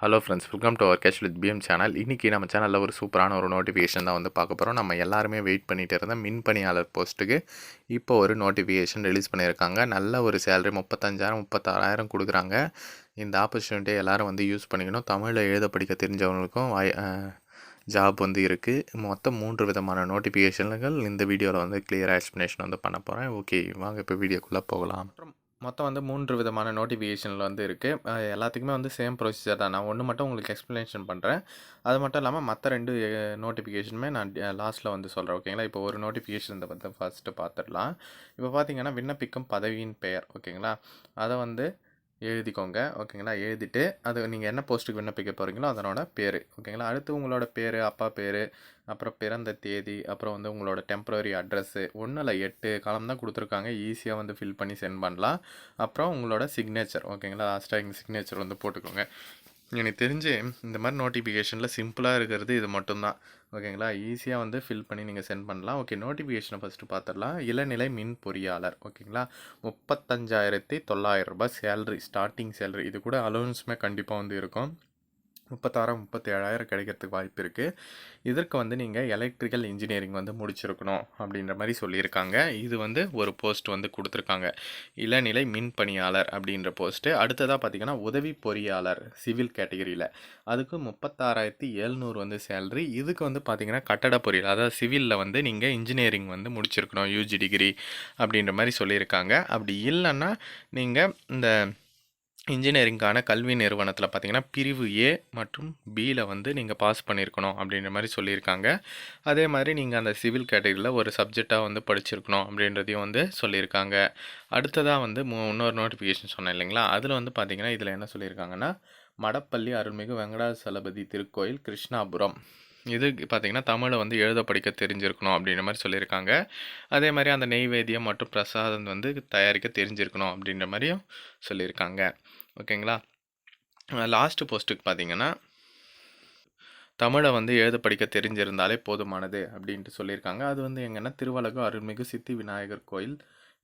Hello friends, welcome to our cash with PM channel. இன்றைக்கி நம்ம சேனலில் ஒரு சூப்பரான ஒரு நோட்டிஃபிகேஷன் தான் வந்து பார்க்க போகிறோம். நம்ம எல்லாருமே வெயிட் பண்ணிகிட்டு இருந்த மின் பணியாளர் போஸ்ட்டுக்கு இப்போ ஒரு நோட்டிஃபிகேஷன் ரிலீஸ் பண்ணியிருக்காங்க. நல்ல ஒரு சேலரி 35,000 36,000 கொடுக்குறாங்க. இந்த ஆப்பர்ச்சுனிட்டியை எல்லோரும் வந்து யூஸ் பண்ணிக்கணும். தமிழில் எழுத படிக்க தெரிஞ்சவங்களுக்கும் ஜாப் வந்து இருக்குது. மொத்தம் 3 விதமான நோட்டிஃபிகேஷன்கள் இந்த வீடியோவில் வந்து கிளியராக எக்ஸ்ப்ளனேஷன் வந்து பண்ண போகிறேன். ஓகே, வாங்க இப்போ வீடியோக்குள்ளே போகலாம். மொத்தம் வந்து 3 விதமான நோட்டிஃபிகேஷனில் வந்து இருக்குது. எல்லாத்துக்குமே வந்து சேம் ப்ரொசீஜர் தான். நான் ஒன்று மட்டும் உங்களுக்கு எக்ஸ்ப்ளனேஷன் பண்ணுறேன். அது மட்டும் இல்லாமல் மற்ற 2 நோட்டிஃபிகேஷனுமே நான் லாஸ்ட்டில் வந்து சொல்கிறேன். ஓகேங்களா? இப்போ ஒரு நோட்டிஃபிகேஷன் இதை வந்து ஃபஸ்ட்டு பார்த்துடலாம். இப்போ பார்த்தீங்கன்னா, விண்ணப்பிக்கும் பதவியின் பெயர். ஓகேங்களா? அதை வந்து எழுதிக்கோங்க. ஓகேங்களா? எழுதிட்டு அது நீங்கள் என்ன போஸ்ட்டுக்கு விண்ணப்பிக்க போகிறீங்களோ அதனோட பேர். ஓகேங்களா? அடுத்து உங்களோட பேர், அப்பா பேர், அப்புறம் பிறந்த தேதி, அப்புறம் வந்து உங்களோட டெம்பரரி அட்ரஸ்ஸு. 1 இல்லை 8 காலம் தான் கொடுத்துருக்காங்க. ஈஸியாக வந்து ஃபில் பண்ணி சென்ட் பண்ணலாம். அப்புறம் உங்களோட சிக்னேச்சர். ஓகேங்களா? லாஸ்ட்டாக எங்கள் சிக்னேச்சர் வந்து போட்டுக்கோங்க. எனக்கு தெரிஞ்சு இந்த மாதிரி நோட்டிஃபிகேஷனில் சிம்பிளாக இருக்கிறது இது மட்டும்தான். ஓகேங்களா? ஈஸியாக வந்து ஃபில் பண்ணி நீங்கள் சென்ட் பண்ணலாம். ஓகே, நோட்டிஃபிகேஷனை ஃபஸ்ட்டு பார்த்துடலாம். இளநிலை மின் பொறியாளர். ஓகேங்களா? 35,900 ரூபாய் சேலரி, ஸ்டார்டிங் சேலரி. இது கூட அலோவன்ஸுமே கண்டிப்பாக வந்து இருக்கும். 36,000 37,000 கிடைக்கிறதுக்கு வாய்ப்பு இருக்குது. இதற்கு வந்து நீங்கள் எலக்ட்ரிக்கல் இன்ஜினியரிங் வந்து முடிச்சிருக்கணும் அப்படின்ற மாதிரி சொல்லியிருக்காங்க. இது வந்து ஒரு போஸ்ட் வந்து கொடுத்துருக்காங்க, இளநிலை மின் பணியாளர் அப்படின்ற போஸ்ட்டு. அடுத்ததாக பார்த்திங்கன்னா உதவி பொறியாளர் சிவில் கேட்டகரியில், அதுக்கு 36,700 வந்து சேலரி. இதுக்கு வந்து பார்த்திங்கன்னா கட்டட பொறியியல், அதாவது சிவிலில் வந்து நீங்கள் இன்ஜினியரிங் வந்து முடிச்சிருக்கணும், யூஜி டிகிரி அப்படின்ற மாதிரி சொல்லியிருக்காங்க. அப்படி இல்லைன்னா நீங்கள் இந்த இன்ஜினியரிங்கான கல்வி நிறுவனத்தில் பார்த்தீங்கன்னா பிரிவு ஏ மற்றும் பியில் வந்து நீங்கள் பாஸ் பண்ணியிருக்கணும் அப்படின்ற மாதிரி சொல்லியிருக்காங்க. அதே மாதிரி நீங்கள் அந்த சிவில் கேட்டகரியில் ஒரு சப்ஜெக்டாக வந்து படிச்சிருக்கணும் அப்படின்றதையும் வந்து சொல்லியிருக்காங்க. அடுத்ததாக வந்து இன்னொரு நோட்டிஃபிகேஷன் சொன்னேன் இல்லைங்களா? அதில் வந்து பார்த்திங்கன்னா இதில் என்ன சொல்லியிருக்காங்கன்னா, மடப்பள்ளி அருள்மிகு வெங்கடாசலபதி திருக்கோயில் கிருஷ்ணாபுரம். இது பார்த்திங்கன்னா தமிழை வந்து எழுத படிக்க தெரிஞ்சிருக்கணும் அப்படின்ற மாதிரி சொல்லியிருக்காங்க. அதே மாதிரி அந்த நெய்வேத்தியம் மற்றும் பிரசாதம் வந்து தயாரிக்க தெரிஞ்சிருக்கணும் அப்படின்ற மாதிரியும் சொல்லியிருக்காங்க. ஓகேங்களா? லாஸ்ட்டு போஸ்ட்டுக்கு பார்த்திங்கன்னா, தமிழை வந்து எழுத படிக்க தெரிஞ்சிருந்தாலே போதுமானது அப்படின்ட்டு சொல்லியிருக்காங்க. அது வந்து எங்கன்னா திருவலகு அருள்மிகு சித்தி விநாயகர் கோயில்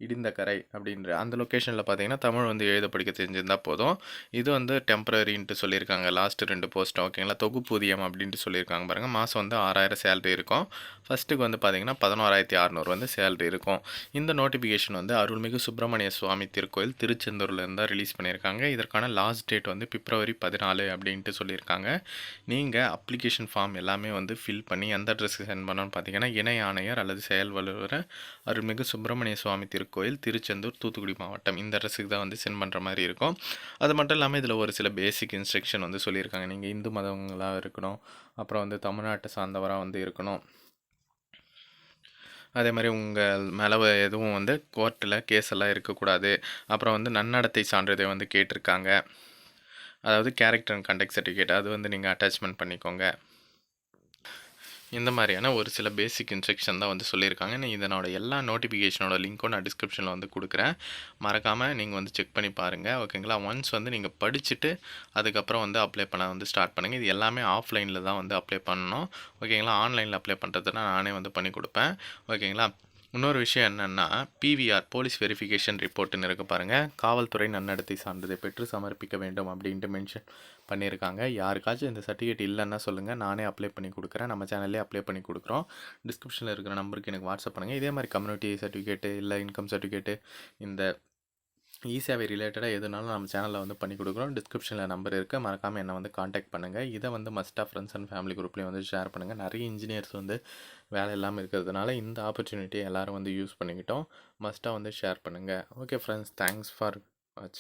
இடிந்தக்கரை அப்படின்ற அந்த லொக்கேஷனில் பார்த்தீங்கன்னா தமிழ் வந்து எழுத படிக்க தெரிஞ்சிருந்தால் போதும். இது வந்து டெம்பரரின்ட்டு சொல்லியிருக்காங்க லாஸ்ட்டு 2 போஸ்ட். ஓகேங்களா? தொகுப்பூதியம் அப்படின்ட்டு சொல்லியிருக்காங்க பாருங்கள். மாதம் வந்து 6,000 சேலரி இருக்கும். ஃபஸ்ட்டுக்கு வந்து பார்த்திங்கன்னா 11,600 வந்து சேலரி இருக்கும். இந்த நோட்டிஃபிகேஷன் வந்து அருள்மிகு சுப்பிரமணிய சுவாமி திருக்கோயில் திருச்செந்தூர்லேருந்து தான் ரிலீஸ் பண்ணியிருக்காங்க. இதற்கான லாஸ்ட் டேட் வந்து பிப்ரவரி 14 அப்படின்ட்டு சொல்லியிருக்காங்க. நீங்கள் அப்ளிகேஷன் ஃபார்ம் எல்லாமே வந்து ஃபில் பண்ணி எந்த அட்ரஸ்க்கு சென்ட் பண்ணணும்னு பார்த்தீங்கன்னா, இணை ஆணையர் அல்லது செயல் வல்லுநர் அருள்மிகு சுப்பிரமணிய சுவாமி திருக்கோயில் திருச்செந்தூர் தூத்துக்குடி மாவட்டம், இந்த அட்ரஸுக்கு தான் வந்து சென்ட் பண்ணுற மாதிரி இருக்கும். அது மட்டும் இல்லாமல் இதில் ஒரு சில பேசிக் இன்ஸ்ட்ரக்ஷன் வந்து சொல்லியிருக்காங்க. நீங்கள் இந்து மதங்களாக இருக்கணும், அப்புறம் வந்து தமிழ்நாட்டை சார்ந்தவராக வந்து இருக்கணும். அதே மாதிரி உங்கள் மேலே எதுவும் வந்து கோர்ட்டில் கேஸ் எல்லாம் இருக்கக்கூடாது. அப்புறம் வந்து நன்னடத்தை சான்றிதழ் வந்து கேட்டிருக்காங்க, அதாவது கேரக்டர் அண்ட் கண்டக்ட் சர்டிஃபிகேட், அது வந்து நீங்கள் அட்டாச்மெண்ட் பண்ணிக்கோங்க. இந்த மாதிரியான ஒரு சில பேசிக் இன்ஸ்ட்ரக்ஷன் தான் வந்து சொல்லியிருக்காங்க. இதனோட எல்லா நோட்டிஃபிகேஷனோட லிங்க்கும் நான் டிஸ்கிரிப்ஷனில் வந்து கொடுக்குறேன். மறக்காமல் நீங்கள் வந்து செக் பண்ணி பாருங்கள். ஓகேங்களா? ஒன்ஸ் வந்து நீங்கள் படிச்சுட்டு அதுக்கப்புறம் வந்து அப்ளை பண்ண வந்து ஸ்டார்ட் பண்ணுங்கள். இது எல்லாமே ஆஃப்லைனில் தான் வந்து அப்ளை பண்ணணும். ஓகேங்களா? ஆன்லைனில் அப்ளை பண்ணுறதுனா நானே வந்து பண்ணி கொடுப்பேன். ஓகேங்களா? இன்னொரு விஷயம் என்னென்னா, பிவிஆர் போலீஸ் வெரிஃபிகேஷன் ரிப்போர்ட்டுன்னு இருக்க பாருங்கள். காவல்துறை நன்னடத்தை சான்றிதழை பெற்று சமர்ப்பிக்க வேண்டும் அப்படின்ட்டு மென்ஷன் பண்ணியிருக்காங்க. யாருக்காச்சும் இந்த சர்டிஃபிகேட் இல்லைன்னா சொல்லுங்கள், நானே அப்ளை பண்ணி கொடுக்குறேன். நம்ம சேனல்லே அப்ளை பண்ணி கொடுக்குறோம். டிஸ்கிரிப்ஷனில் இருக்கிற நம்பருக்கு எனக்கு வாட்ஸ்அப் பண்ணுங்கள். இதே மாதிரி கம்யூனிட்டி சர்டிஃபிகேட்டு இல்லை இன்கம் சர்டிஃபிகேட்டு, இந்த ஈஸியாகவே ரிலேட்டடாக எதுனாலும் நம்ம சேனலில் வந்து பண்ணி கொடுக்குறோம். டிஸ்கிரிப்ஷனில் நம்பர் இருக்குது, மறக்காமல் என்னை வந்து காண்டாக்ட் பண்ணுங்கள். இதை வந்து மஸ்ட்டாக ஃப்ரெண்ட்ஸ் அண்ட் ஃபேமிலி குரூப்லேயும் வந்து ஷேர் பண்ணுங்கள். நிறைய இன்ஜினியர்ஸ் வந்து வேலை இல்லாமல் இருக்கிறதுனால இந்த ஆப்பர்ச்சுனிட்டியை எல்லோரும் வந்து யூஸ் பண்ணிக்கிட்டோம். மஸ்ட்டாக வந்து ஷேர் பண்ணுங்கள். ஓகே ஃப்ரெண்ட்ஸ், தேங்க்ஸ் ஃபார் வாட்சிங்.